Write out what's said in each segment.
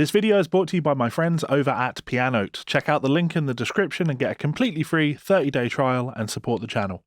This video is brought to you by my friends over at Pianote. Check out the link in the description and get a completely free 30-day trial and support the channel.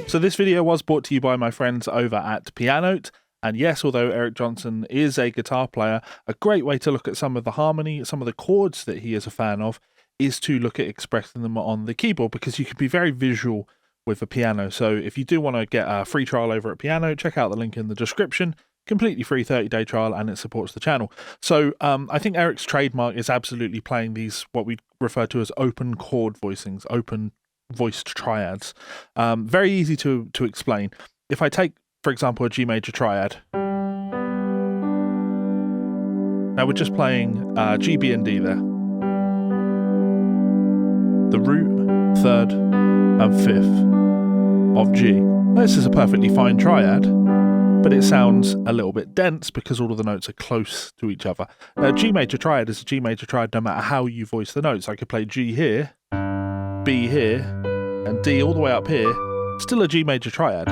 So this video was brought to you by my friends over at Pianote. And yes, although Eric Johnson is a guitar player, a great way to look at some of the harmony, some of the chords that he is a fan of, is to look at expressing them on the keyboard, because you can be very visual with a piano. So if you do want to get a free trial over at Pianote, check out the link in the description. Completely free 30-day trial, and it supports the channel. So I think Eric's trademark is absolutely playing these, what we refer to as open chord voicings, open voiced triads. Very easy to explain. If I take, for example, a G major triad. Now we're just playing G, B, and D there. The root, third, and fifth of G. This is a perfectly fine triad, but it sounds a little bit dense because all of the notes are close to each other. Now, G major triad is a G major triad no matter how you voice the notes. I could play G here, B here, and D all the way up here, still a G major triad.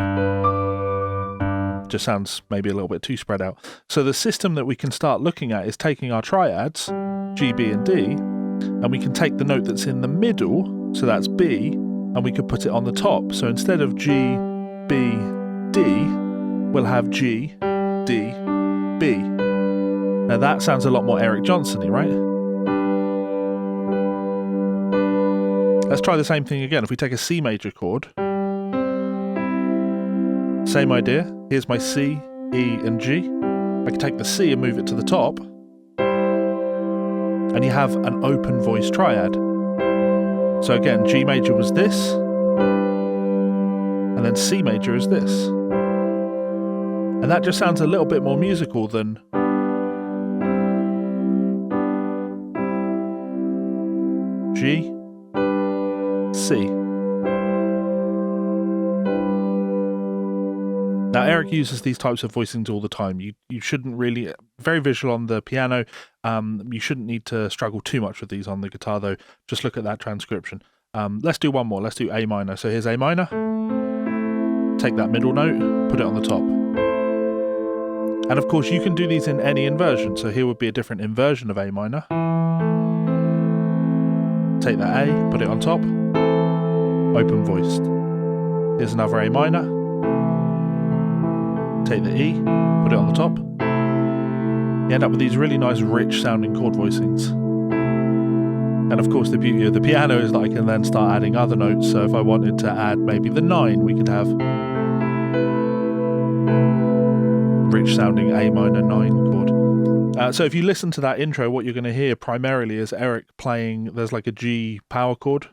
Just sounds maybe a little bit too spread out. So the system that we can start looking at is taking our triads, G, B, and D, and we can take the note that's in the middle, so that's B, and we could put it on the top. So instead of G, B, D, we'll have G, D, B. Now that sounds a lot more Eric Johnson-y, right? Let's try the same thing again. If we take a C major chord, same idea. Here's my C, E, and G. I can take the C and move it to the top, and you have an open voice triad. So again, G major was this, and then C major is this. And that just sounds a little bit more musical than G, C. Now, Eric uses these types of voicings all the time. You shouldn't really, very visual on the piano, you shouldn't need to struggle too much with these on the guitar though. Just look at that transcription. Let's do one more, let's do A minor. So here's A minor, take that middle note, put it on the top. And of course you can do these in any inversion. So here would be a different inversion of A minor. Take that A, put it on top, open voiced. Here's another A minor. Take the E, put it on the top. You end up with these really nice, rich sounding chord voicings. And of course the beauty of the piano is that I can then start adding other notes. So if I wanted to add maybe the 9, we could have rich sounding A minor 9 chord. So if you listen to that intro, what you're going to hear primarily is Eric playing, there's like a G power chord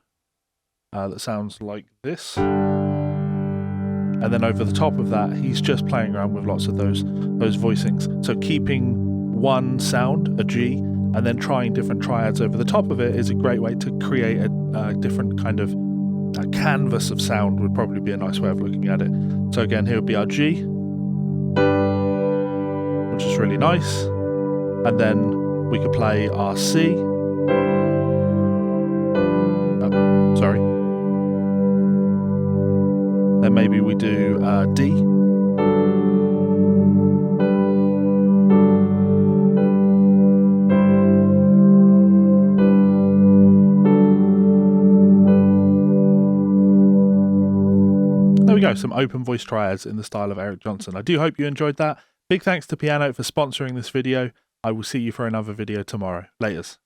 that sounds like this. And then over the top of that, he's just playing around with lots of those voicings. So keeping one sound, a G, and then trying different triads over the top of it is a great way to create a different kind of canvas of sound, would probably be a nice way of looking at it. So again, here would be our G, which is really nice. And then we could play our C. Sorry. Then maybe we do D. There we go, some open voice triads in the style of Eric Johnson. I do hope you enjoyed that. Big thanks to Piano for sponsoring this video. I will see you for another video tomorrow. Laters.